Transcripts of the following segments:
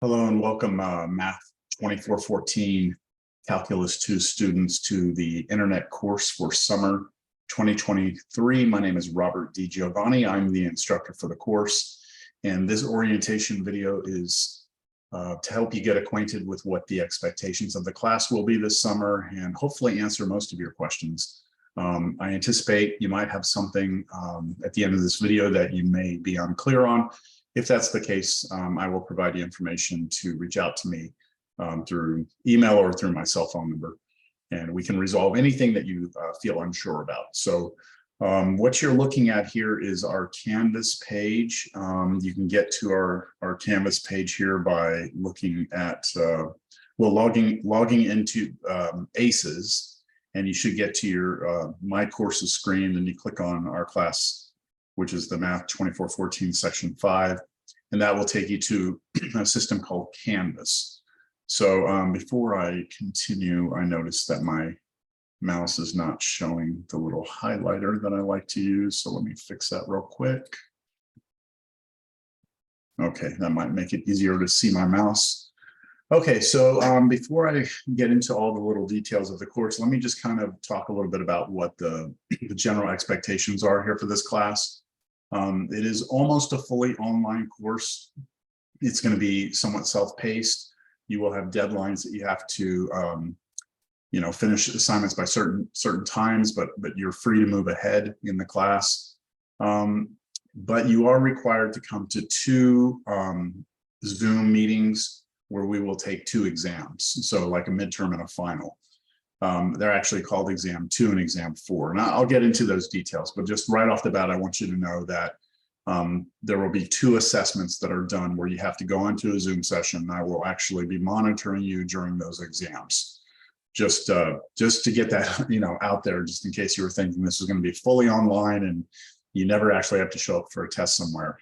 Hello and welcome Math 2414 Calculus 2 students to the internet course for summer 2023. My name is Robert D. Giovanni. I'm the instructor for the course, and this orientation video is to help you get acquainted with what the expectations of the class will be this summer and hopefully answer most of your questions. I anticipate you might have something at the end of this video that you may be unclear on. If that's the case, I will provide you information to reach out to me through email or through my cell phone number, and we can resolve anything that you feel unsure about. So what you're looking at here is our Canvas page. You can get to our Canvas page here by looking at, logging into ACES, and you should get to your My Courses screen, and you click on our class, which is the Math 2414 section 5, and that will take you to a system called Canvas. So before I continue, I noticed that my mouse is not showing the little highlighter that I like to use, so let me fix that real quick. Okay, that might make it easier to see my mouse. Okay, so before I get into all the little details of the course, let me just kind of talk a little bit about what the general expectations are here for this class. It is almost a fully online course. It's going to be somewhat self-paced. You will have deadlines that you have to, finish assignments by certain times, but you're free to move ahead in the class. But you are required to come to 2 Zoom meetings where we will take 2 exams, so like a midterm and a final. They're actually called exam 2 and exam 4. And I'll get into those details, but just right off the bat, I want you to know that there will be 2 assessments that are done where you have to go into a Zoom session, and I will actually be monitoring you during those exams. Just to get that out there, just in case you were thinking this is going to be fully online and you never actually have to show up for a test somewhere.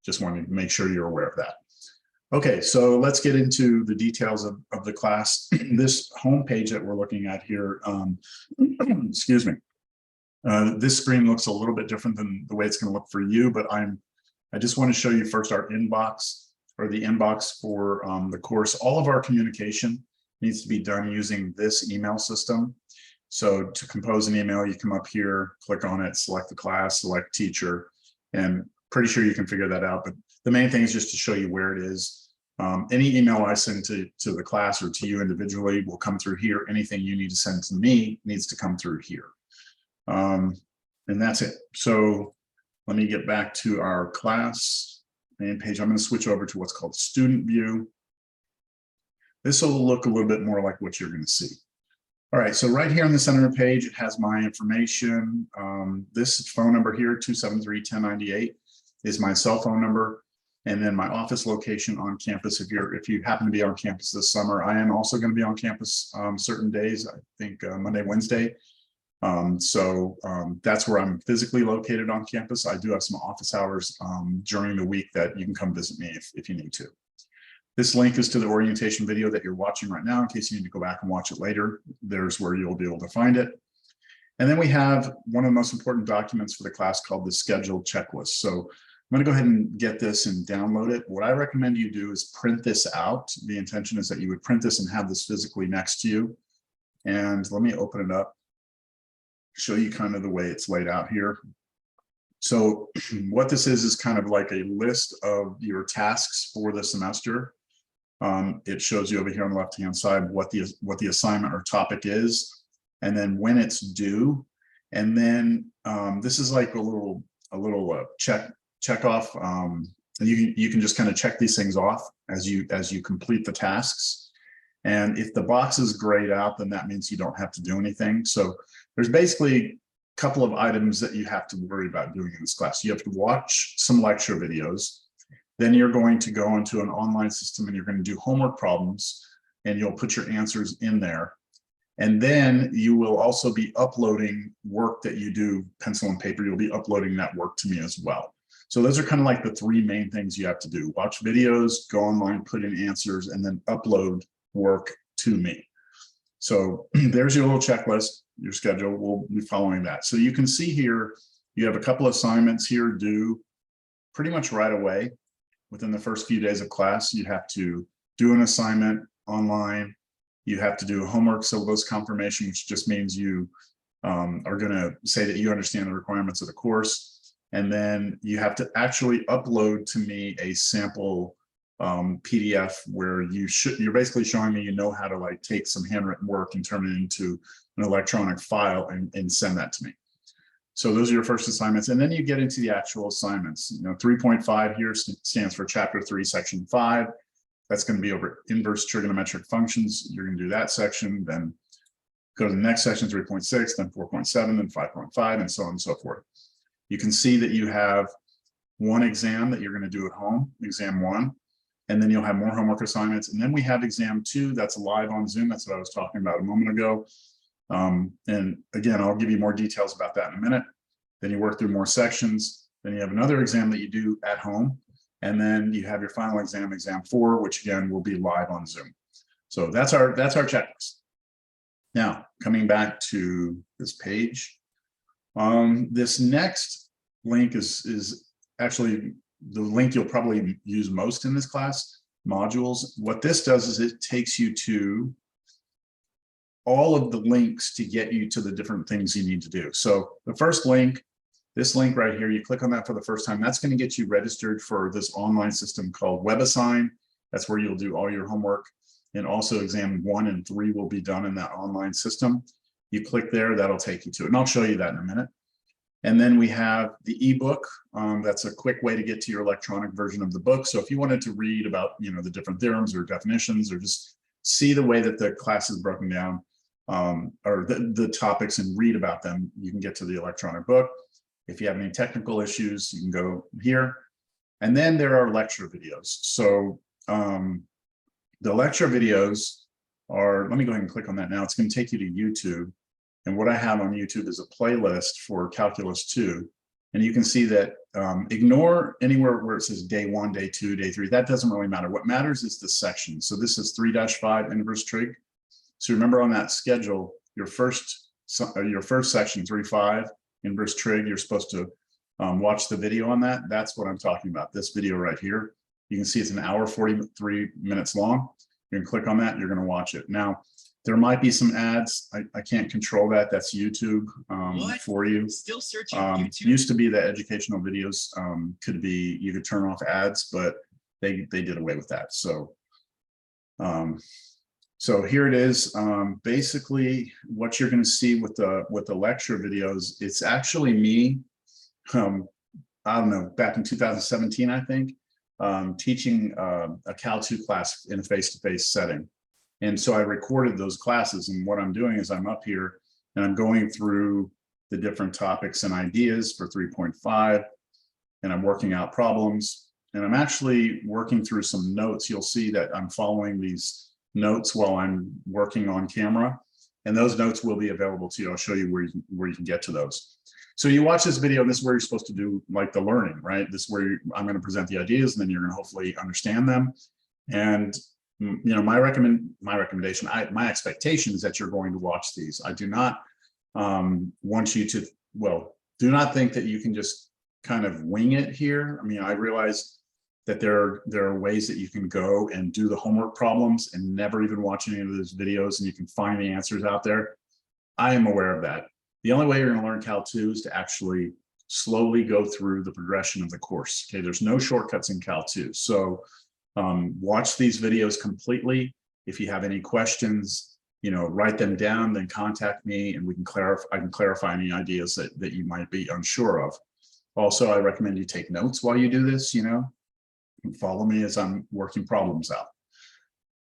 Just wanted to make sure you're aware of that. Okay, so let's get into the details of the class. This homepage that we're looking at here, excuse me, this screen looks a little bit different than the way it's going to look for you, but I just want to show you first our inbox, or the inbox for the course. All of our communication needs to be done using this email system. So to compose an email, you come up here, click on it, select the class, select teacher, and pretty sure you can figure that out. But the main thing is just to show you where it is. Any email I send to the class or to you individually will come through here. Anything you need to send to me needs to come through here. And that's it. So let me get back to our class main page. I'm going to switch over to what's called student view. This will look a little bit more like what you're going to see. All right, so right here in the center of the page, it has my information. This phone number here, 273-1098, is my cell phone number. And then my office location on campus. If you happen to be on campus this summer, I am also going to be on campus certain days. I think Monday, Wednesday. So that's where I'm physically located on campus. I do have some office hours during the week that you can come visit me if you need to. This link is to the orientation video that you're watching right now. In case you need to go back and watch it later, there's where you'll be able to find it. And then we have one of the most important documents for the class called the schedule checklist. So I'm going to go ahead and get this and download it. What I recommend you do is print this out. The intention is that you would print this and have this physically next to you. And let me open it up, show you kind of the way it's laid out here. So what this is kind of like a list of your tasks for the semester. It shows you over here on the left-hand side what the assignment or topic is, and then when it's due. And then this is like a little check off. You can just kind of check these things off as you complete the tasks. And if the box is grayed out, then that means you don't have to do anything. So there's basically a couple of items that you have to worry about doing in this class. You have to watch some lecture videos. Then you're going to go into an online system and you're going to do homework problems, and you'll put your answers in there. And then you will also be uploading work that you do, pencil and paper. You'll be uploading that work to me as well. So those are kind of like the 3 main things you have to do: watch videos, go online, put in answers, and then upload work to me. So there's your little checklist, your schedule. We'll be following that. So you can see here, you have a couple assignments here due pretty much right away. within the first few days of class, you have to do an assignment online. You have to do a homework syllabus confirmation, which just means you are going to say that you understand the requirements of the course. And then you have to actually upload to me a sample PDF where you're basically showing me you know how to like take some handwritten work and turn it into an electronic file and send that to me. So those are your first assignments. And then you get into the actual assignments. 3.5 here stands for Chapter 3, Section 5. That's going to be over inverse trigonometric functions. You're going to do that section, then go to the next section, 3.6, then 4.7, then 5.5, and so on and so forth. You can see that you have one exam that you're going to do at home, exam 1, and then you'll have more homework assignments. And then we have exam 2, that's live on Zoom. That's what I was talking about a moment ago. And again, I'll give you more details about that in a minute. Then you work through more sections. Then you have another exam that you do at home. And then you have your final exam, exam 4, which again will be live on Zoom. So that's our checklist. Now, coming back to this page, this next link is actually the link you'll probably use most in this class, modules. What this does is it takes you to all of the links to get you to the different things you need to do. So the first link, this link right here, you click on that for the first time, that's going to get you registered for this online system called WebAssign. That's where you'll do all your homework. And also exam 1 and 3 will be done in that online system. You click there, that'll take you to it. And I'll show you that in a minute. And then we have the ebook. That's a quick way to get to your electronic version of the book. So if you wanted to read about, the different theorems or definitions, or just see the way that the class is broken down, or the topics and read about them, you can get to the electronic book. If you have any technical issues, you can go here. And then there are lecture videos. So the lecture videos are, let me go ahead and click on that now. It's going to take you to YouTube. And what I have on YouTube is a playlist for Calculus 2. And you can see that ignore anywhere where it says day 1, day 2, day 3. That doesn't really matter. What matters is the section. So this is 3-5 inverse trig. So remember on that schedule, your first section, 3.5 inverse trig, you're supposed to watch the video on that. That's what I'm talking about, this video right here. You can see it's an hour, 43 minutes long. You can click on that, you're going to watch it. Now, there might be some ads. I can't control that. That's YouTube for you. Still searching YouTube. Used to be that educational videos could be, you could turn off ads, but they did away with that. So, so here it is. Basically, what you're going to see with the lecture videos, it's actually me. I don't know, back in 2017, I think, teaching a Cal 2 class in a face-to-face setting. And so I recorded those classes, and what I'm doing is I'm up here and I'm going through the different topics and ideas for 3.5, and I'm working out problems, and I'm actually working through some notes. You'll see that I'm following these notes while I'm working on camera, and those notes will be available to you. I'll show you where you can get to those. So you watch this video, and this is where you're supposed to do like the learning, right? This is where I'm going to present the ideas, and then you're going to hopefully understand them. And my recommendation, my expectation is that you're going to watch these. I do not want you to, do not think that you can just kind of wing it here. I mean, I realize that there are ways that you can go and do the homework problems and never even watch any of those videos, and you can find the answers out there. I am aware of that. The only way you're going to learn Cal 2 is to actually slowly go through the progression of the course. Okay, there's no shortcuts in Cal 2. So watch these videos completely. If you have any questions, write them down, then contact me, and we can clarify. I can clarify any ideas that you might be unsure of. Also, I recommend you take notes while you do this, and follow me as I'm working problems out.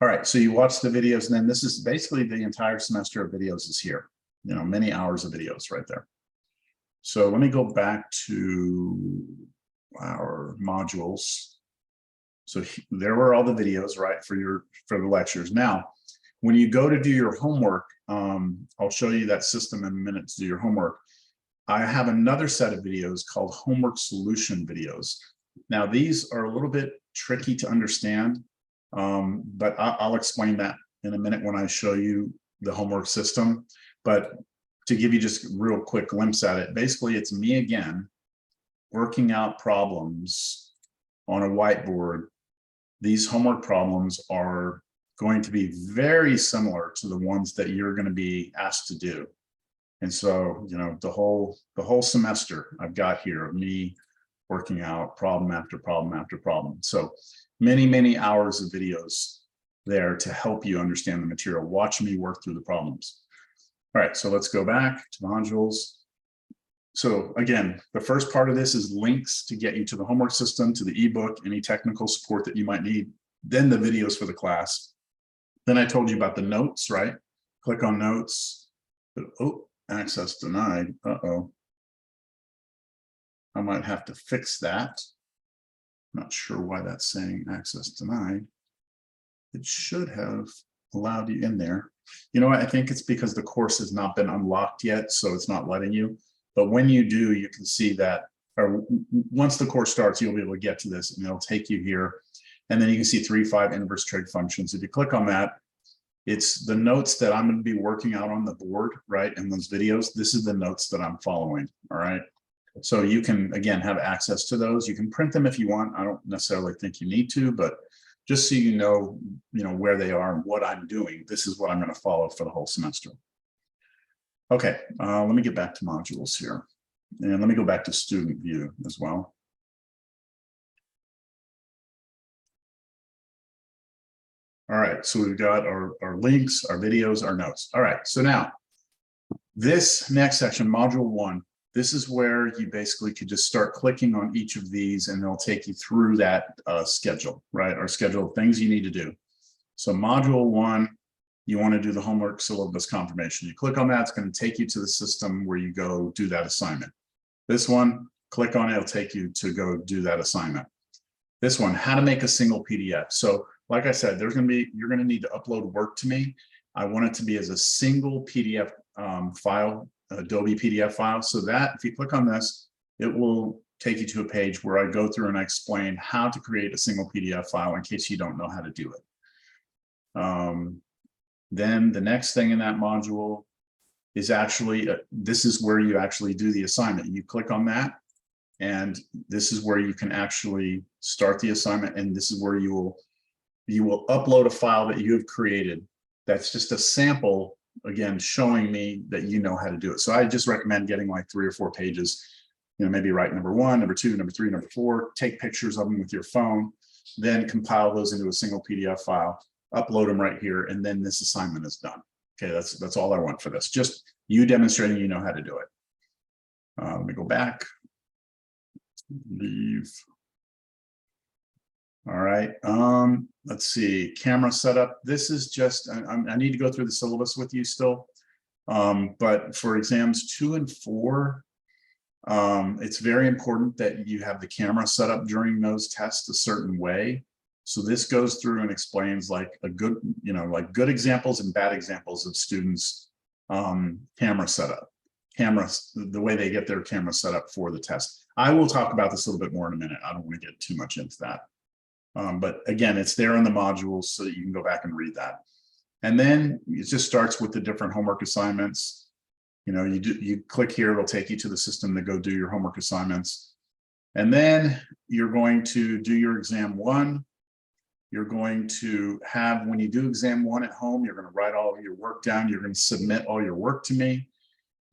All right, so you watch the videos, and then this is basically the entire semester of videos is here. Many hours of videos right there. So let me go back to our modules. So there were all the videos, right, for the lectures. Now, when you go to do your homework, I'll show you that system in a minute to do your homework. I have another set of videos called homework solution videos. Now, these are a little bit tricky to understand, but I'll explain that in a minute when I show you the homework system. But to give you just a real quick glimpse at it, basically it's me again, working out problems on a whiteboard, these homework problems are going to be very similar to the ones that you're going to be asked to do. And so, you know, the whole semester I've got here of me working out problem after problem after problem. So many hours of videos there to help you understand the material. Watch me work through the problems. All right, so let's go back to modules. So again, the first part of this is links to get you to the homework system, to the ebook, any technical support that you might need, then the videos for the class. Then I told you about the notes, right? Click on notes. Oh, access denied. Uh-oh. I might have to fix that. Not sure why that's saying access denied. It should have allowed you in there. You know what? I think it's because the course has not been unlocked yet, so it's not letting you. But when you do, you can see that, or once the course starts, you'll be able to get to this and it'll take you here. And then you can see 3-5 inverse trig functions. If you click on that, it's the notes that I'm going to be working out on the board, right? In those videos, this is the notes that I'm following, all right? So you can, again, have access to those. You can print them if you want. I don't necessarily think you need to, but just so you know where they are and what I'm doing, this is what I'm going to follow for the whole semester. Okay, let me get back to modules here. And let me go back to student view as well. All right, so we've got our links, our videos, our notes. All right, so now this next section, module 1, this is where you basically could just start clicking on each of these and they'll take you through that schedule, right? Our schedule of things you need to do. So module 1, you want to do the homework syllabus confirmation. You click on that, it's going to take you to the system where you go do that assignment. This one, click on it, it'll take you to go do that assignment. This one, how to make a single PDF. So like I said, you're going to need to upload work to me. I want it to be as a single PDF file, Adobe PDF file, so that if you click on this, it will take you to a page where I go through and I explain how to create a single PDF file in case you don't know how to do it. Then the next thing in that module is actually, this is where you actually do the assignment. You click on that, and this is where you can actually start the assignment, and this is where you will upload a file that you have created. That's just a sample, again, showing me that you know how to do it. So I just recommend getting like 3 or 4 pages, maybe write number 1, number 2, number 3, number 4, take pictures of them with your phone, then compile those into a single PDF file, upload them right here, and then this assignment is done. Okay, that's all I want for this. Just you demonstrating you know how to do it. Let me go back. Leave. All right, let's see, camera setup. This is just, I need to go through the syllabus with you still, but for exams 2 and 4, it's very important that you have the camera set up during those tests a certain way. So this goes through and explains like a good, like good examples and bad examples of students' camera setup, the way they get their camera set up for the test. I will talk about this a little bit more in a minute. I don't want to get too much into that. But again, it's there in the modules so that you can go back and read that. And then it just starts with the different homework assignments. You click here, it'll take you to the system to go do your homework assignments. And then you're going to do your exam 1. You're going to have, when you do exam 1 at home, you're going to write all of your work down. You're going to submit all your work to me.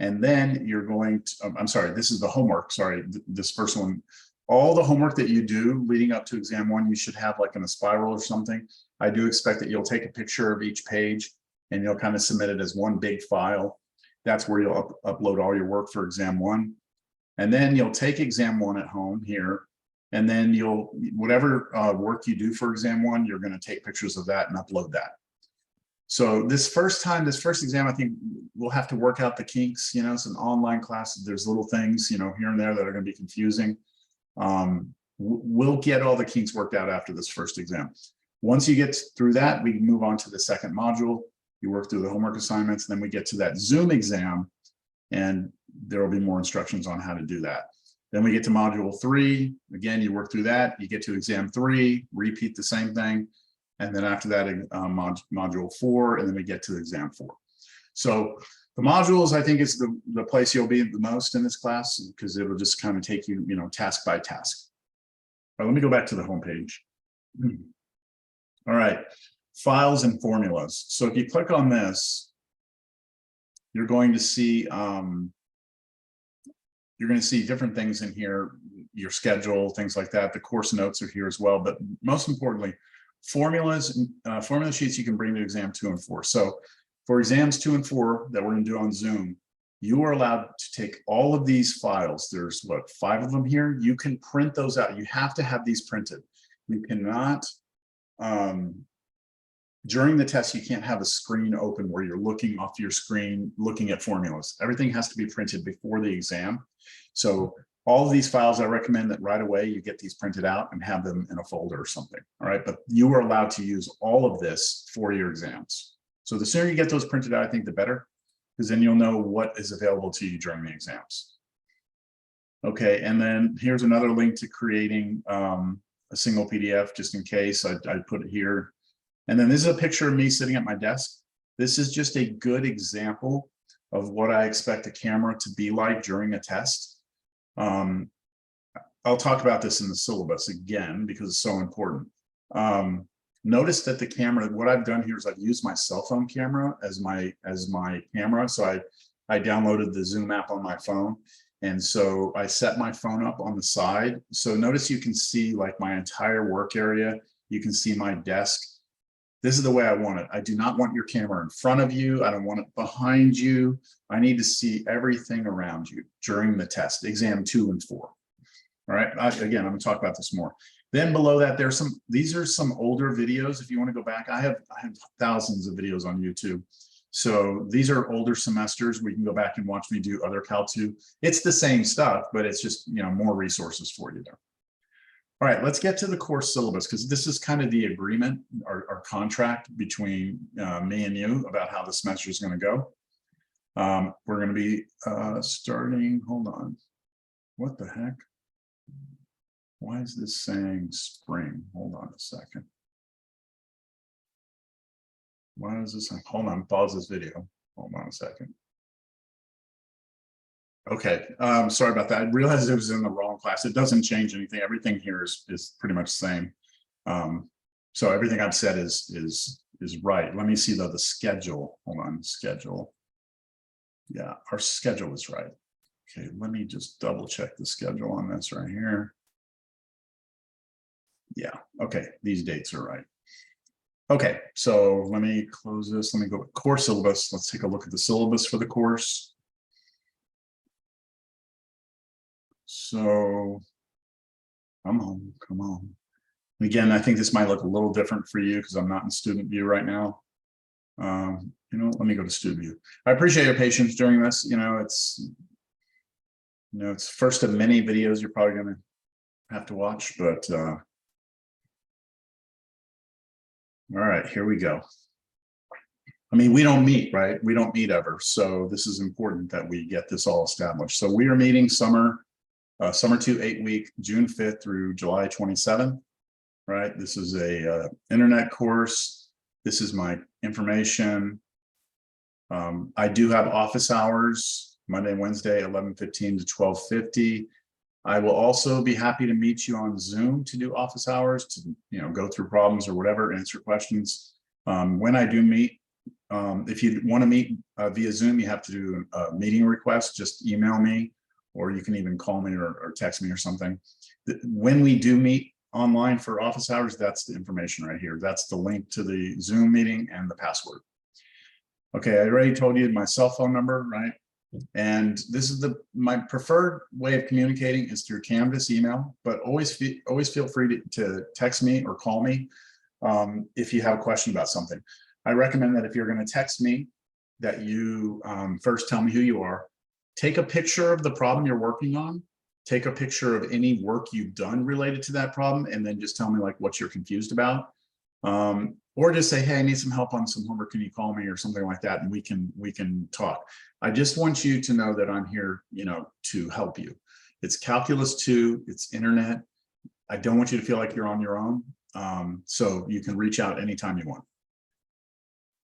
And then you're going to, I'm sorry, this is the homework. Sorry, this first one. All the homework that you do leading up to exam 1, you should have like in a spiral or something. I do expect that you'll take a picture of each page and you'll kind of submit it as one big file. That's where you'll upload all your work for exam 1. And then you'll take exam 1 at home here. And then whatever work you do for exam 1, you're going to take pictures of that and upload that. So this first exam, I think we'll have to work out the kinks. It's an online class. There's little things, here and there that are going to be confusing. We'll get all the kinks worked out after this first exam. Once you get through that, we move on to the second module. You work through the homework assignments, then we get to that Zoom exam, and there will be more instructions on how to do that. Then we get to module 3. Again, you work through that. You get to exam 3, repeat the same thing. And then after that, module 4, and then we get to exam 4. So the modules, I think, is the place you'll be the most in this class, because it'll just kind of take you, task by task. Let me go back to the home page. All right, files and formulas. So if you click on this, you're going to see different things in here, your schedule, things like that. The course notes are here as well, but most importantly, formulas, formula sheets you can bring to exam 2 and 4. So for exams 2 and 4 that we're going to do on Zoom, you are allowed to take all of these files. There's what, 5 of them here. You can print those out. You have to have these printed. You cannot, during the test, you can't have a screen open where you're looking off your screen, looking at formulas. Everything has to be printed before the exam. So all of these files, I recommend that right away you get these printed out and have them in a folder or something. All right, but you are allowed to use all of this for your exams. So the sooner you get those printed out, I think the better, because then you'll know what is available to you during the exams. Okay, and then here's another link to creating a single PDF, just in case. I put it here. And then this is a picture of me sitting at my desk. This is just a good example of what I expect a camera to be like during a test. I'll talk about this in the syllabus again, because it's so important. Notice that the camera, what I've done here is I've used my cell phone camera as my camera. So I downloaded the Zoom app on my phone. And so I set my phone up on the side. So notice you can see like my entire work area. You can see my desk. This is the way I want it. I do not want your camera in front of you. I don't want it behind you. I need to see everything around you during the test, exam 2 and 4. All right, again, I'm gonna talk about this more. Then below that, these are some older videos. If you wanna go back, I have thousands of videos on YouTube. So these are older semesters. We can go back and watch me do other Cal 2. It's the same stuff, but it's just, you know, more resources for you there. All right, let's get to the course syllabus, because this is kind of the agreement, our contract between me and you about how the semester is going to go. We're going to be starting, hold on. What the heck? Why is this saying spring? Hold on a second. Why is this? Hold on, pause this video. Hold on a second. Okay, sorry about that. I realized it was in the wrong class. It doesn't change anything. Everything here is pretty much the same. So everything I've said is right. Let me see though the schedule. Hold on, schedule. Yeah, our schedule is right. Okay, let me just double check the schedule on this right here. Yeah, okay, these dates are right. Okay, so let me close this. Let me go with course syllabus. Let's take a look at the syllabus for the course. So come on. Again, I think this might look a little different for you because I'm not in student view right now. You know, let me go to student view. I appreciate your patience during this. It's first of many videos you're probably going to have to watch, but all right, here we go. I mean, we don't meet, right? We don't meet ever. So this is important that we get this all established. So we are meeting summer 2 8-week, June 5th through July 27th, right? This is a internet course. This is my information. I do have office hours, Monday, Wednesday, 11:15 to 12:50. I will also be happy to meet you on Zoom to do office hours to, go through problems or whatever, answer questions. When I do meet, if you want to meet via Zoom, you have to do a meeting request, just email me, or you can even call me or text me or something. When we do meet online for office hours, that's the information right here. That's the link to the Zoom meeting and the password. Okay, I already told you my cell phone number, right? And this is my preferred way of communicating is through Canvas email, but always feel free to text me or call me if you have a question about something. I recommend that if you're going to text me, that you first tell me who you are, take a picture of the problem you're working on, take a picture of any work you've done related to that problem, and then just tell me like what you're confused about. Or just say, hey, I need some help on some homework. Can you call me or something like that? And we can talk. I just want you to know that I'm here, to help you. It's Calculus 2, it's internet. I don't want you to feel like you're on your own. So you can reach out anytime you want.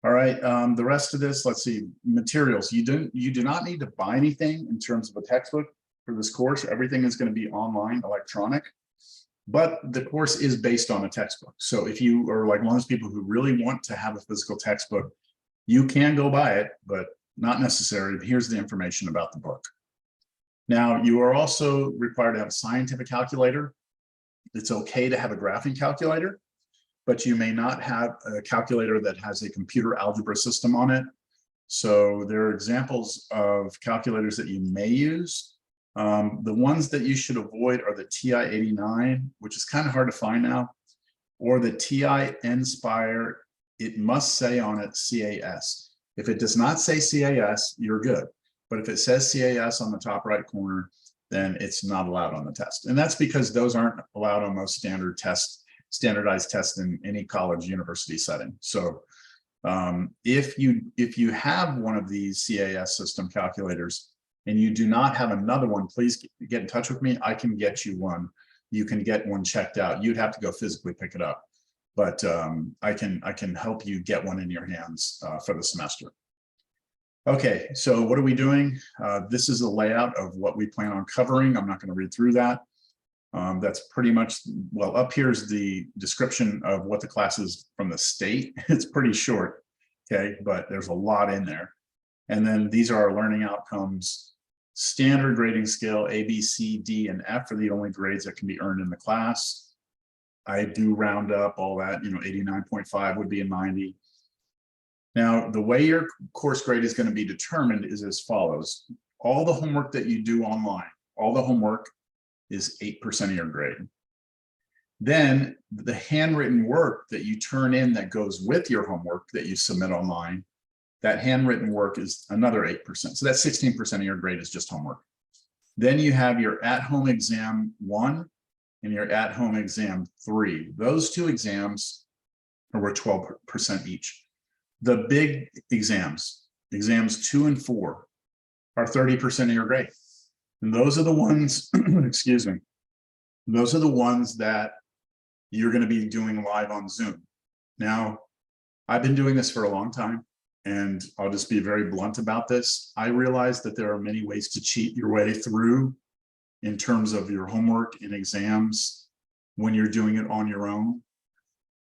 All right, the rest of this, let's see, materials. You do not need to buy anything in terms of a textbook for this course. Everything is going to be online, electronic. but the course is based on a textbook. So if you are like one of those people who really want to have a physical textbook, you can go buy it, but not necessary. Here's the information about the book. Now, you are also required to have a scientific calculator. It's okay to have a graphing calculator, but you may not have a calculator that has a computer algebra system on it. So there are examples of calculators that you may use. The ones that you should avoid are the TI-89, which is kind of hard to find now, or the TI-Nspire. It must say on it CAS. If it does not say CAS, you're good. But if it says CAS on the top right corner, then it's not allowed on the test. And that's because those aren't allowed on most standardized tests in any college university setting. So if you have one of these CAS system calculators and you do not have another one, please get in touch with me. I can get you one. You can get one checked out. You'd have to go physically pick it up, but I can help you get one in your hands for the semester. Okay, so what are we doing? This is a layout of what we plan on covering. I'm not going to read through that. That's pretty much, well, up here's the description of what the class is from the state. It's pretty short, okay, but there's a lot in there. And then these are our learning outcomes. Standard grading scale, A, B, C, D, and F are the only grades that can be earned in the class. I do round up all that, 89.5 would be a 90. Now, the way your course grade is going to be determined is as follows. All the homework that you do online, all the homework is 8% of your grade. Then the handwritten work that you turn in that goes with your homework that you submit online, that handwritten work is another 8%. So that's 16% of your grade is just homework. Then you have your at-home exam 1 and your at-home exam 3. Those two exams are worth 12% each. The big exams, exams 2 and 4, are 30% of your grade. And those are the ones, excuse me, those are the ones that you're going to be doing live on Zoom. Now, I've been doing this for a long time, and I'll just be very blunt about this. I realize that there are many ways to cheat your way through in terms of your homework and exams when you're doing it on your own.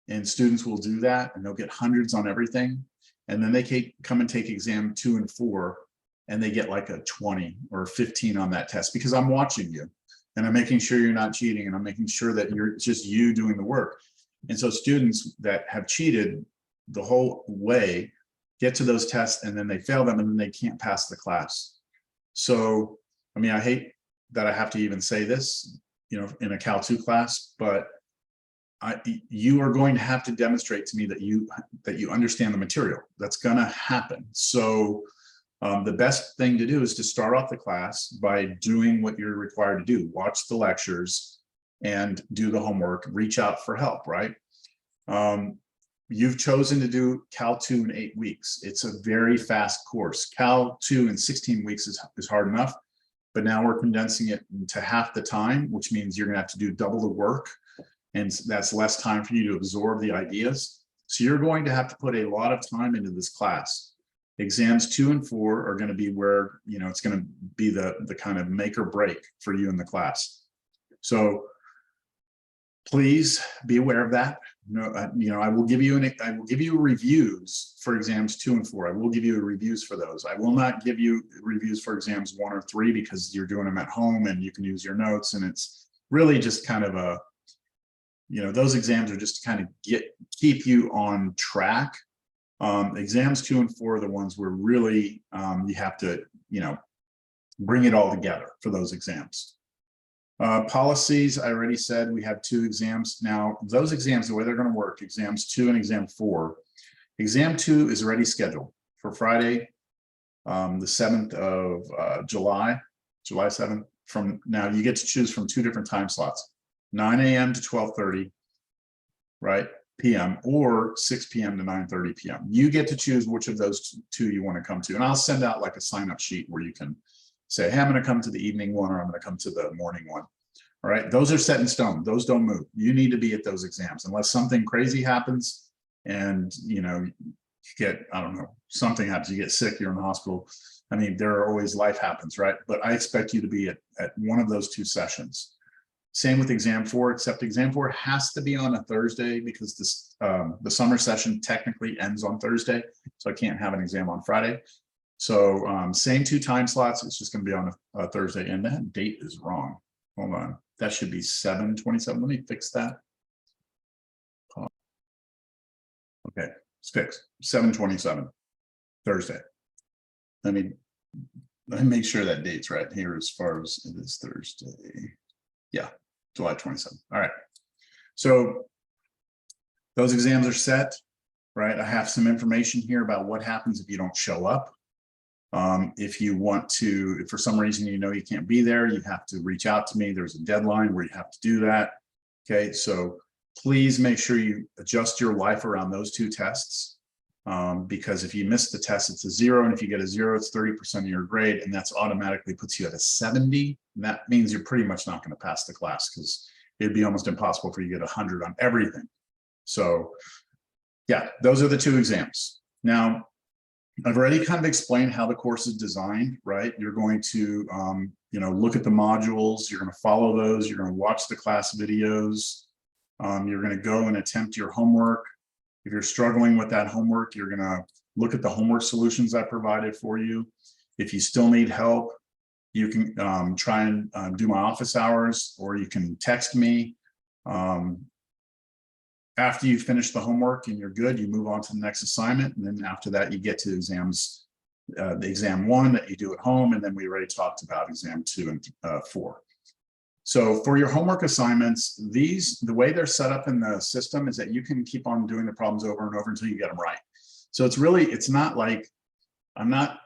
And students will do that, and they'll get hundreds on everything. And then they come and take exam 2 and 4, and they get like a 20 or 15 on that test because I'm watching you and I'm making sure you're not cheating, and I'm making sure that it's just you doing the work. And so students that have cheated the whole way get to those tests, and then they fail them, and then they can't pass the class. So, I mean, I hate that I have to even say this, in a Cal 2 class, but you are going to have to demonstrate to me that you understand the material. That's going to happen. So the best thing to do is to start off the class by doing what you're required to do. Watch the lectures and do the homework. Reach out for help, right? You've chosen to do Cal 2 in 8 weeks. It's a very fast course. Cal 2 in 16 weeks is hard enough, but now we're condensing it to half the time, which means you're going to have to do double the work. And that's less time for you to absorb the ideas. So you're going to have to put a lot of time into this class. Exams 2 and 4 are going to be where, it's going to be the kind of make or break for you in the class. So please be aware of that. I will give you reviews for exams 2 and 4. I will give you reviews for those. I will not give you reviews for exams 1 or 3 because you're doing them at home and you can use your notes, and it's really just kind of a, those exams are just to kind of keep you on track. Exams 2 and 4 are the ones where really you have to, bring it all together for those exams. Policies, I already said we have 2 exams. Now, those exams, the way they're going to work, exams 2 and exam 4. Exam 2 is already scheduled for Friday, the 7th of July 7th. From now, you get to choose from 2 different time slots. 9 a.m. to 12:30, right, p.m. or 6 p.m. to 9:30 p.m. You get to choose which of those 2 you want to come to. And I'll send out like a sign-up sheet where you can say, hey, I'm going to come to the evening one, or I'm going to come to the morning one. All right, those are set in stone. Those don't move. You need to be at those exams unless something crazy happens and, you get, I don't know, something happens, you get sick, you're in the hospital. I mean, there are always, life happens, right? But I expect you to be at one of those 2 sessions. Same with exam 4, except exam 4 has to be on a Thursday because this the summer session technically ends on Thursday, so I can't have an exam on Friday. So same 2 time slots. It's just going to be on a Thursday, and that date is wrong. Hold on, that should be 7/27. Let me fix that. Okay, it's fixed. 7/27, Thursday. Let me make sure that date's right here as far as it is Thursday. Yeah, July 27th. All right. So those exams are set, right? I have some information here about what happens if you don't show up. If you want to, if for some reason you know you can't be there, you have to reach out to me. There's a deadline where you have to do that. Okay, so please make sure you adjust your life around those 2 tests. Because if you miss the test, it's a 0. And if you get a 0, it's 30% of your grade. And that's automatically puts you at a 70. And that means you're pretty much not going to pass the class because it'd be almost impossible for you to get 100 on everything. So yeah, those are the 2 exams. Now, I've already kind of explained how the course is designed, right? You're going to, look at the modules. You're going to follow those. You're going to watch the class videos. You're going to go and attempt your homework. If you're struggling with that homework, you're going to look at the homework solutions I provided for you. If you still need help, you can try and do my office hours, or you can text me. After you finish the homework and you're good, you move on to the next assignment. And then after that, you get to exams, the exam 1 that you do at home. And then we already talked about exam 2 and 4. So for your homework assignments, the way they're set up in the system is that you can keep on doing the problems over and over until you get them right. So it's not like, I'm not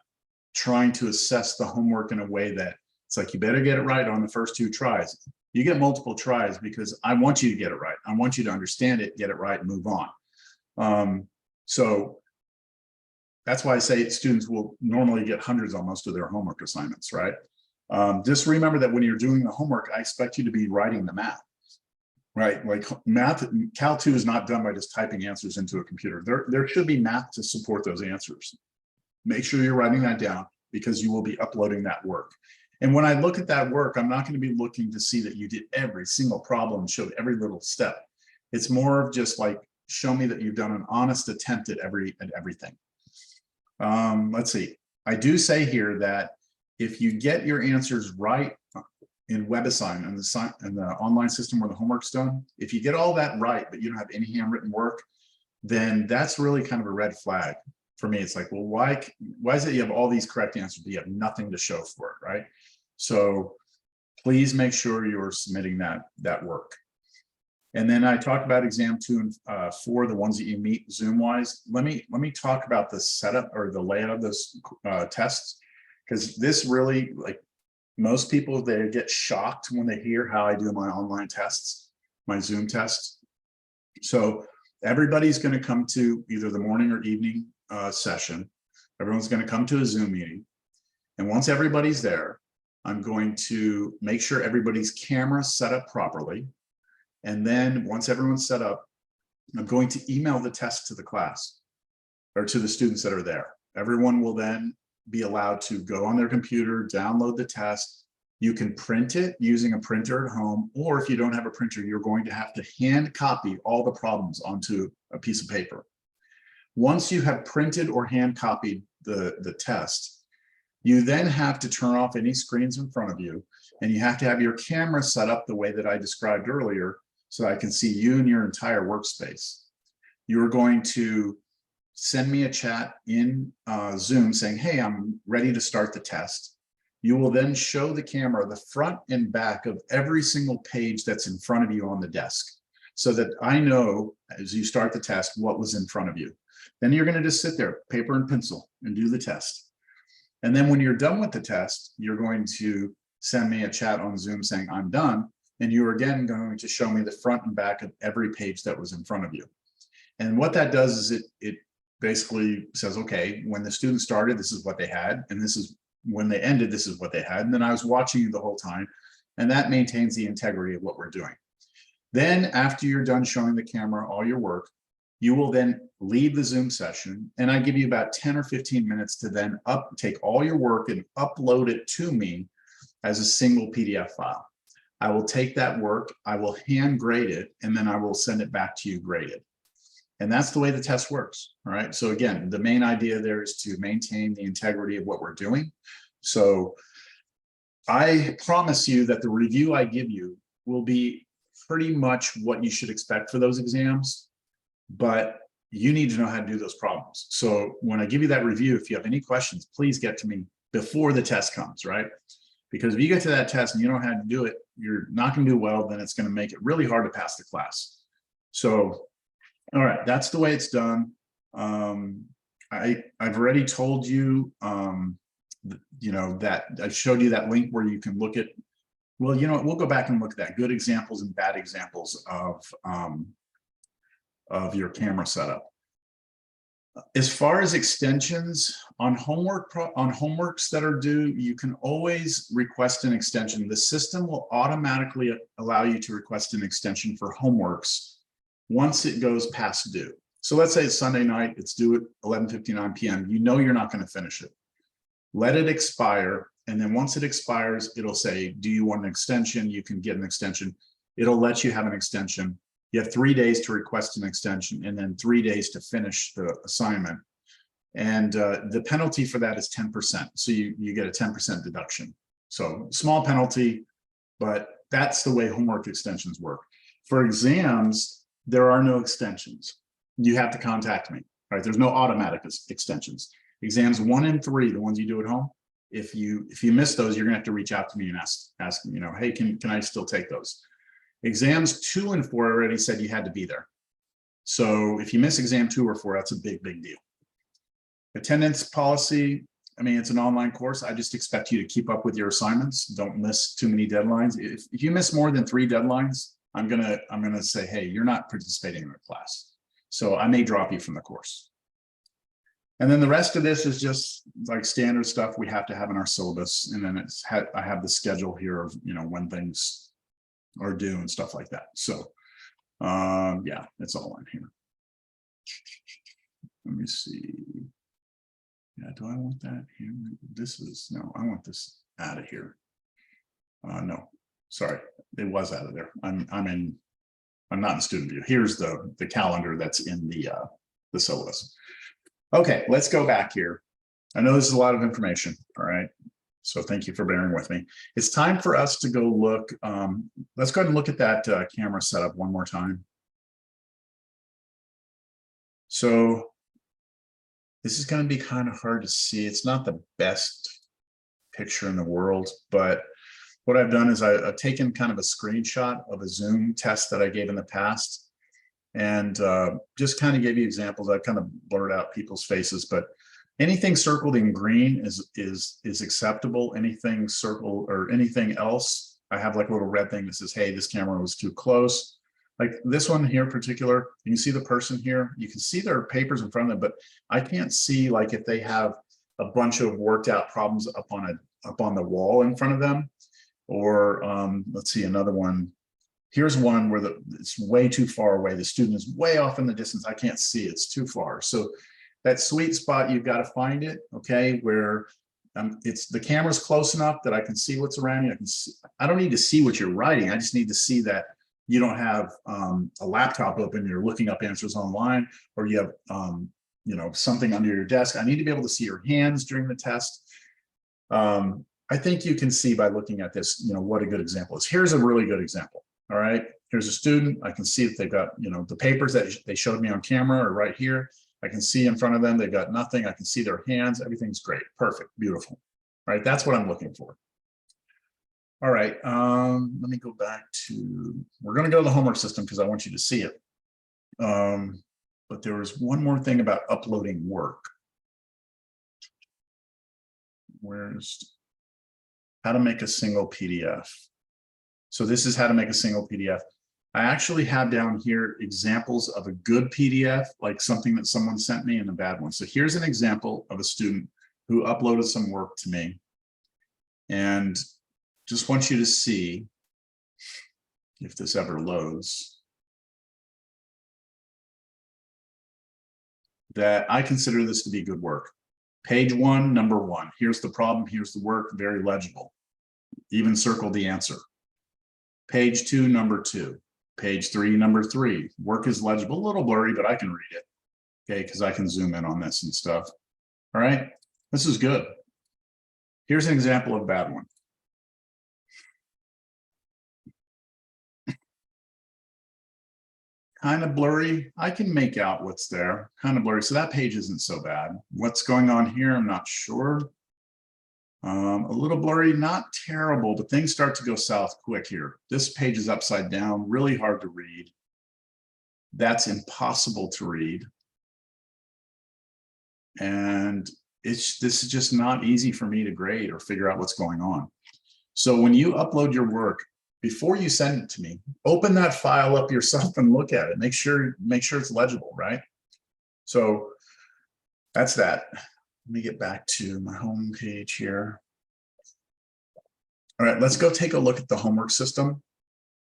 trying to assess the homework in a way that it's like, you better get it right on the first 2 tries. You get multiple tries because I want you to get it right. I want you to understand it, get it right, and move on. So that's why I say students will normally get hundreds on most of their homework assignments, right? Just remember that when you're doing the homework, I expect you to be writing the math, right? Like math, Cal 2 is not done by just typing answers into a computer. There should be math to support those answers. Make sure you're writing that down because you will be uploading that work. And when I look at that work, I'm not going to be looking to see that you did every single problem and showed every little step. It's more of just like, show me that you've done an honest attempt at everything. Let's see. I do say here that if you get your answers right in WebAssign and the online system where the homework's done, if you get all that right, but you don't have any handwritten work, then that's really kind of a red flag for me. It's like, well, why is it you have all these correct answers, but you have nothing to show for it, right? So please make sure you're submitting that work. And then I talked about exam 2 and 4, the ones that you meet Zoom-wise. Let me talk about the setup or the layout of those tests, because this really, like most people, they get shocked when they hear how I do my online tests, my Zoom tests. So everybody's going to come to either the morning or evening session. Everyone's going to come to a Zoom meeting. And once everybody's there, I'm going to make sure everybody's camera is set up properly. And then once everyone's set up, I'm going to email the test to the class or to the students that are there. Everyone will then be allowed to go on their computer, download the test. You can print it using a printer at home, or if you don't have a printer, you're going to have to hand copy all the problems onto a piece of paper. Once you have printed or hand copied the test, you then have to turn off any screens in front of you, and you have to have your camera set up the way that I described earlier so I can see you and your entire workspace. You're going to send me a chat in Zoom saying, hey, I'm ready to start the test. You will then show the camera the front and back of every single page that's in front of you on the desk so that I know as you start the test what was in front of you. Then you're going to just sit there, paper and pencil, and do the test. And then when you're done with the test, you're going to send me a chat on Zoom saying, I'm done. And you're again going to show me the front and back of every page that was in front of you. And what that does is it basically says, okay, when the student started, this is what they had. And this is when they ended, this is what they had. And then I was watching you the whole time. And that maintains the integrity of what we're doing. Then after you're done showing the camera all your work, you will then leave the Zoom session. And I give you about 10 or 15 minutes to then take all your work and upload it to me as a single PDF file. I will take that work, I will hand grade it, and then I will send it back to you graded. And that's the way the test works. All right. So again, the main idea there is to maintain the integrity of what we're doing. So I promise you that the review I give you will be pretty much what you should expect for those exams, but you need to know how to do those problems. So when I give you that review, if you have any questions, please get to me before the test comes, right? Because if you get to that test and you don't know how to do it, you're not going to do well, then it's going to make it really hard to pass the class. So, all right, that's the way it's done. I've already told you, that I showed you that link where you can look at, well, we'll go back and look at that, good examples and bad examples of your camera setup. As far as extensions on homeworks that are due, you can always request an extension. The system will automatically allow you to request an extension for homeworks once it goes past due. So let's say it's Sunday night, it's due at 11:59 p.m. You know you're not going to finish it. Let it expire, and then once it expires, it'll say, do you want an extension? You can get an extension. It'll let you have an extension. You have 3 days to request an extension and then 3 days to finish the assignment. And the penalty for that is 10%. So you get a 10% deduction. So small penalty, but that's the way homework extensions work. For exams, there are no extensions. You have to contact me, right? There's no automatic extensions. Exams 1 and 3, the ones you do at home, if you miss those, you're gonna have to reach out to me and ask me, hey, can I still take those? Exams 2 and 4 already said you had to be there. So if you miss exam 2 or 4, that's a big deal. Attendance policy, I mean, it's an online course. I just expect you to keep up with your assignments. Don't miss too many deadlines. If you miss more than 3 deadlines, I'm gonna say, hey, you're not participating in the class. So I may drop you from the course. And then the rest of this is just like standard stuff we have to have in our syllabus. And then I have the schedule here of, when things are due and stuff like that. So yeah, it's all in here. Let me see. Yeah, do I want that here? No, I want this out of here. No, sorry, it was out of there. I'm not in student view. Here's the calendar that's in the syllabus. Okay, let's go back here. I know this is a lot of information, all right? So thank you for bearing with me. It's time for us to go look. Let's go ahead and look at that camera setup one more time. So this is going to be kind of hard to see. It's not the best picture in the world, but what I've done is I've taken kind of a screenshot of a Zoom test that I gave in the past, and just kind of gave you examples. I've kind of blurred out people's faces, but anything circled in green is acceptable. Anything circled or anything else, I have like a little red thing that says, hey, this camera was too close. Like this one here in particular, you can see the person here. You can see their papers in front of them, but I can't see like if they have a bunch of worked out problems up on the wall in front of them. Or let's see another one. Here's one where it's way too far away. The student is way off in the distance. I can't see, it's too far. So that sweet spot, you've got to find it, okay, where the camera's close enough that I can see what's around you. I don't need to see what you're writing. I just need to see that you don't have a laptop open, you're looking up answers online, or you have something under your desk. I need to be able to see your hands during the test. I think you can see by looking at this, what a good example is. Here's a really good example. All right, here's a student. I can see that they've got, the papers that they showed me on camera are right here. I can see in front of them, they've got nothing. I can see their hands. Everything's great. Perfect. Beautiful. All right, that's what I'm looking for. All right, let me go back to, we're going to go to the homework system because I want you to see it. But there was one more thing about uploading work. Where's how to make a single PDF? So this is how to make a single PDF. I actually have down here examples of a good PDF, like something that someone sent me, and a bad one. So here's an example of a student who uploaded some work to me. And just want you to see if this ever loads, that I consider this to be good work. Page 1, number 1. Here's the problem. Here's the work. Very legible. Even circled the answer. Page 2, number 2. Page 3, number 3. Work is legible, a little blurry, but I can read it. Okay, because I can zoom in on this and stuff. All right, this is good. Here's an example of a bad one. Kind of blurry. I can make out what's there. Kind of blurry. So that page isn't so bad. What's going on here? I'm not sure. A little blurry, not terrible, but things start to go south quick here. This page is upside down, really hard to read. That's impossible to read. And this is just not easy for me to grade or figure out what's going on. So when you upload your work, before you send it to me, open that file up yourself and look at it. Make sure it's legible, right? So that's that. Let me get back to my home page here. All right, let's go take a look at the homework system.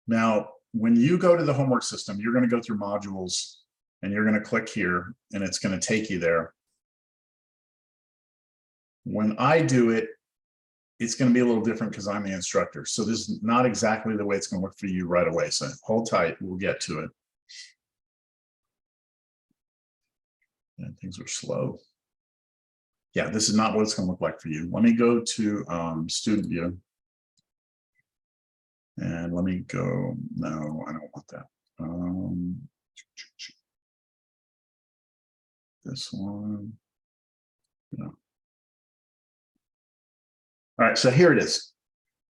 Now, when you go to the homework system, you're going to go through modules and you're going to click here and it's going to take you there. When I do it, it's going to be a little different because I'm the instructor. So this is not exactly the way it's going to work for you right away. So hold tight, we'll get to it. And things are slow. Yeah, this is not what it's going to look like for you. Let me go to student view. And let me go, no, I don't want that. This one, no. All right, so here it is.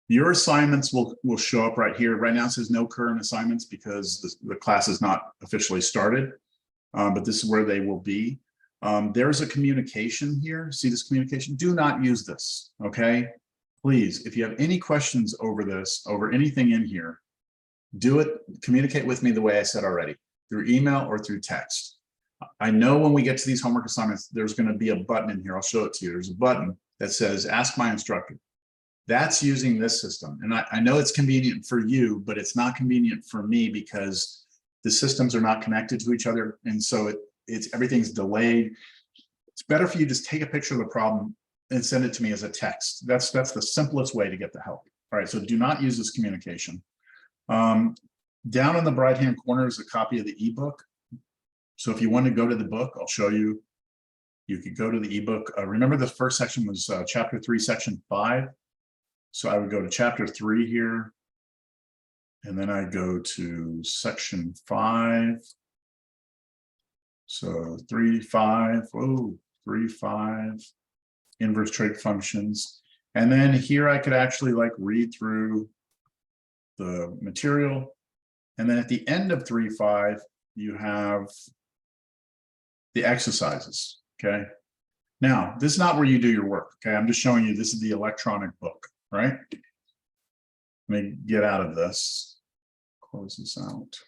Your assignments will show up right here. Right now it says no current assignments because the class is not officially started, but this is where they will be. There's a communication here. See this communication? Do not use this, okay? Please, if you have any questions over this, over anything in here, do it, communicate with me the way I said already, through email or through text. I know when we get to these homework assignments, there's going to be a button in here. I'll show it to you. There's a button that says, ask my instructor. That's using this system. And I know it's convenient for you, but it's not convenient for me because the systems are not connected to each other. And so everything's delayed. It's better for you to just take a picture of the problem and send it to me as a text. That's the simplest way to get the help. All right, so do not use this communication. Down in the right-hand corner is a copy of the ebook. So if you want to go to the book, I'll show you. You could go to the ebook. Remember the first section was chapter 3, section 5. So I would go to chapter 3 here. And then I go to section 5. So 3.5, 3.5, inverse trait functions. And then here I could actually like read through the material. And then at the end of 3.5, you have the exercises, okay? Now, this is not where you do your work, okay? I'm just showing you this is the electronic book, right? Let me get out of this, close this out.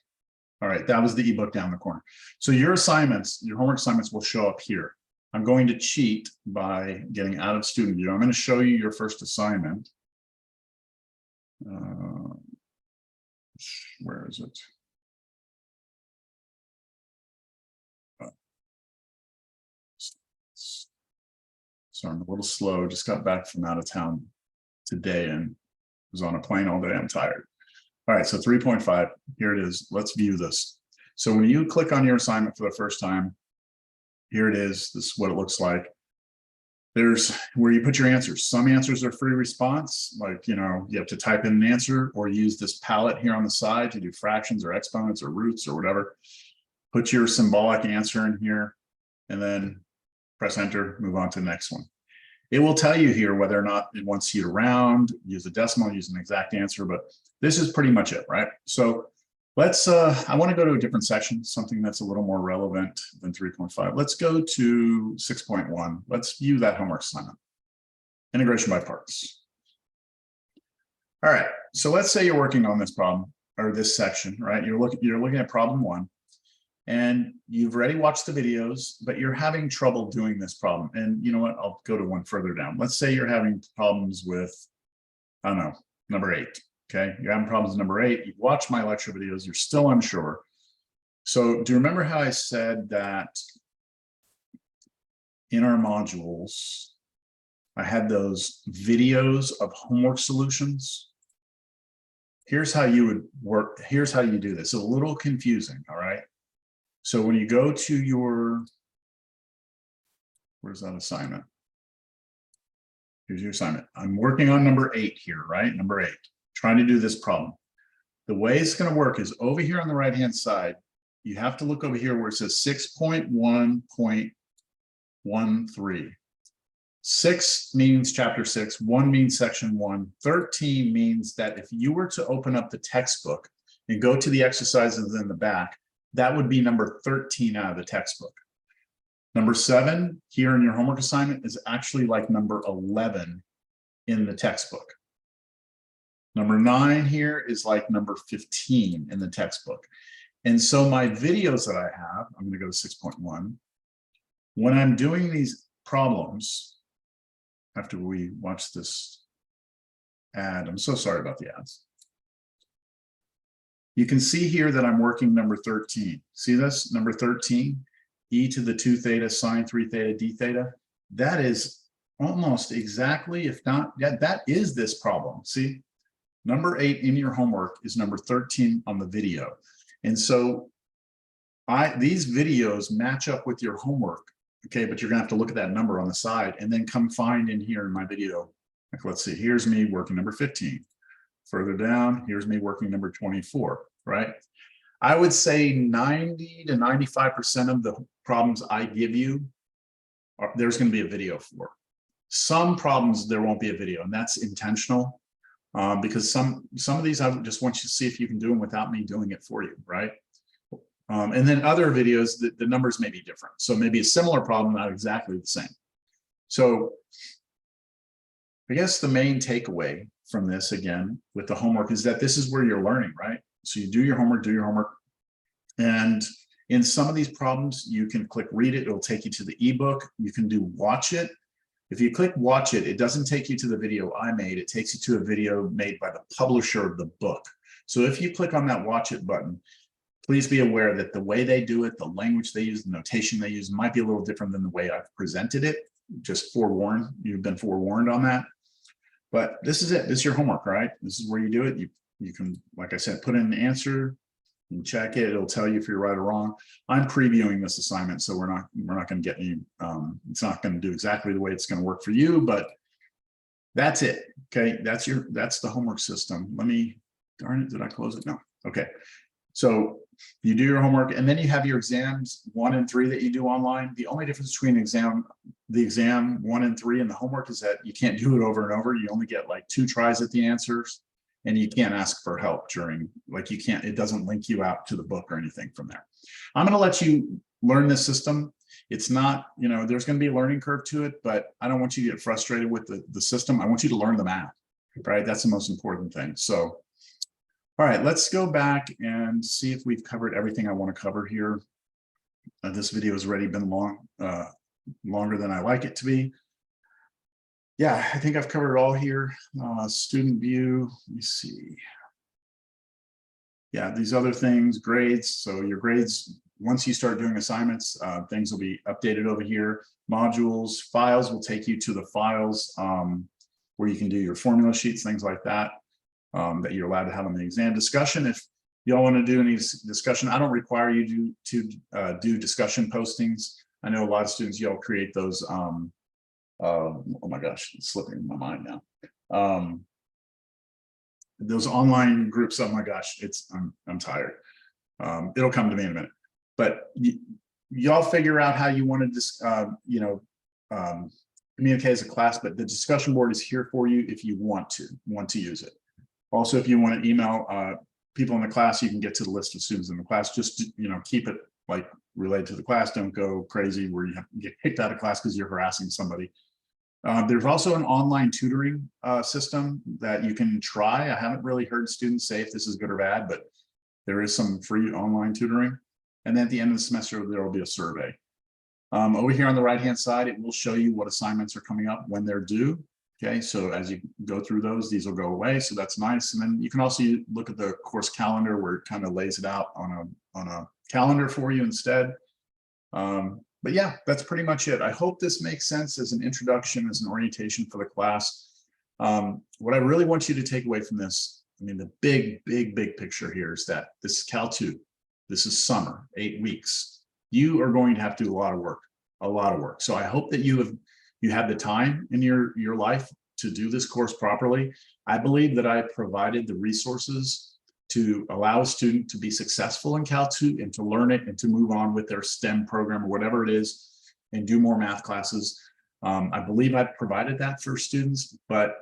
All right, that was the ebook down the corner. So your assignments, your homework assignments will show up here. I'm going to cheat by getting out of student view. I'm going to show you your first assignment. Where is it? So I'm a little slow, just got back from out of town today and was on a plane all day. I'm tired. All right, so 3.5, here it is. Let's view this. So when you click on your assignment for the first time, here it is. This is what it looks like. There's where you put your answers. Some answers are free response, like, you know, you have to type in an answer or use this palette here on the side to do fractions or exponents or roots or whatever. Put your symbolic answer in here and then press enter, move on to the next one. It will tell you here whether or not it wants you to round, use a decimal, use an exact answer, but this is pretty much it, right? So let's, I want to go to a different section, something that's a little more relevant than 3.5. Let's go to 6.1. Let's view that homework assignment. Integration by parts. All right, so let's say you're working on this problem or this section, right? You're looking at problem 1. And you've already watched the videos, but you're having trouble doing this problem. And you know what? I'll go to one further down. Let's say you're having problems with, I don't know, number 8. Okay, you're having problems with number 8. You've watched my lecture videos. You're still unsure. So do you remember how I said that in our modules, I had those videos of homework solutions? here's how you would work. Here's how you do this. It's a little confusing, all right? So when you go to your, where's that assignment? Here's your assignment. I'm working on number 8 here, right? Number 8, trying to do this problem. The way it's going to work is over here on the right-hand side, you have to look over here where it says 6.1.13. 6 means chapter 6, 1 means section 1, 13 means that if you were to open up the textbook and go to the exercises in the back, that would be number 13 out of the textbook. Number 7 here in your homework assignment is actually like number 11 in the textbook. Number 9 here is like number 15 in the textbook. And so my videos that I have, I'm going to go to 6.1. When I'm doing these problems, after we watch this ad, I'm so sorry about the ads. You can see here that I'm working number 13. See this, number 13, e to the 2 theta sine 3 theta d theta. That is almost exactly, if not, that is this problem. See, number 8 in your homework is number 13 on the video. And so these videos match up with your homework. Okay, but you're gonna have to look at that number on the side and then come find in here in my video. Like, let's see, here's me working number 15. Further down, here's me working number 24, right? I would say 90 to 95% of the problems I give you, there's gonna be a video for. Some problems, there won't be a video, and that's intentional because some of these, I just want you to see if you can do them without me doing it for you, right? And then other videos, the numbers may be different. So maybe a similar problem, not exactly the same. So I guess the main takeaway from this, again, with the homework is that this is where you're learning, right? So you do your homework. And in some of these problems, you can click read it. It'll take you to the ebook. You can do watch it. If you click watch it, it doesn't take you to the video I made. It takes you to a video made by the publisher of the book. So if you click on that watch it button, please be aware that the way they do it, the language they use, the notation they use might be a little different than the way I've presented it. Just forewarned, you've been forewarned on that. But this is it, this is your homework, right? This is where you do it. You can, like I said, put in an answer and check it. It'll tell you if you're right or wrong. I'm previewing this assignment, so we're not going to get any, it's not going to do exactly the way it's going to work for you, but that's it. Okay, that's the homework system. Let me, darn it, did I close it? No. Okay. So you do your homework, and then you have your exams 1 and 3 that you do online. The only difference between the exam 1 and 3 and the homework is that you can't do it over and over. You only get like 2 tries at the answers, and you can't ask for help during, like you can't, it doesn't link you out to the book or anything from there. I'm going to let you learn this system. It's not, you know, there's going to be a learning curve to it, but I don't want you to get frustrated with the system. I want you to learn the math, right? That's the most important thing. So all right, let's go back and see if we've covered everything I want to cover here. This video has already been longer than I like it to be. Yeah, I think I've covered it all here. Student view, let me see. Yeah, these other things, grades. So your grades, once you start doing assignments, things will be updated over here. Modules, files will take you to the files where you can do your formula sheets, things like that. That you're allowed to have on the exam. Discussion, if y'all want to do any discussion, I don't require you to do discussion postings. I know a lot of students, y'all create those, oh my gosh, it's slipping my mind now. Those online groups, oh my gosh, I'm tired. It'll come to me in a minute. But y'all figure out how you want to communicate as a class, but the discussion board is here for you if you want to use it. Also, if you want to email people in the class, you can get to the list of students in the class. Just, keep it like related to the class. Don't go crazy where you have to get kicked out of class because you're harassing somebody. There's also an online tutoring system that you can try. I haven't really heard students say if this is good or bad, but there is some free online tutoring. And then at the end of the semester, there will be a survey. Over here on the right-hand side, it will show you what assignments are coming up when they're due. Okay, so as you go through those, these will go away. So that's nice. And then you can also look at the course calendar where it kind of lays it out on a calendar for you instead. But yeah, that's pretty much it. I hope this makes sense as an introduction, as an orientation for the class. What I really want you to take away from this I mean, the big picture here is that this is Cal 2. This is summer, 8 weeks. You are going to have to do a lot of work. So I hope that you have the time in your life to do this course properly. I believe that I provided the resources to allow a student to be successful in Cal 2 and to learn it and to move on with their STEM program or whatever it is and do more math classes. I believe I've provided that for students, but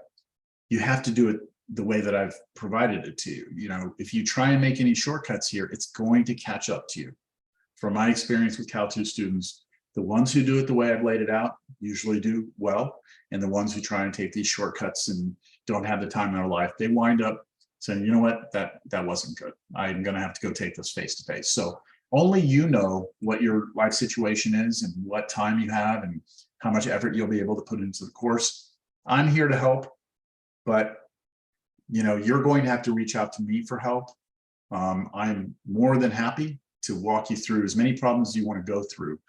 you have to do it the way that I've provided it to you. You know, if you try and make any shortcuts here, it's going to catch up to you. From my experience with Cal 2 students, the ones who do it the way I've laid it out usually do well. And the ones who try and take these shortcuts and don't have the time in their life, they wind up saying, you know what, that wasn't good. I'm going to have to go take this face to face. So only you know what your life situation is and what time you have and how much effort you'll be able to put into the course. I'm here to help, but you know, you're going to have to reach out to me for help. I'm more than happy to walk you through as many problems as you want to go through.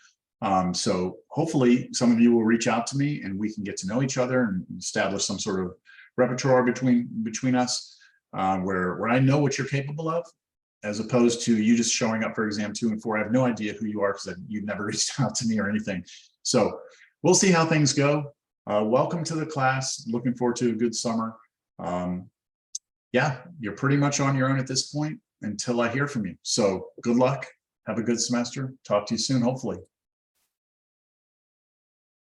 So hopefully some of you will reach out to me and we can get to know each other and establish some sort of repertoire between us, where I know what you're capable of, as opposed to you just showing up for exam 2 and 4. I have no idea who you are because you've never reached out to me or anything. So we'll see how things go. Welcome to the class. Looking forward to a good summer. Yeah, you're pretty much on your own at this point until I hear from you. So good luck. Have a good semester. Talk to you soon, hopefully.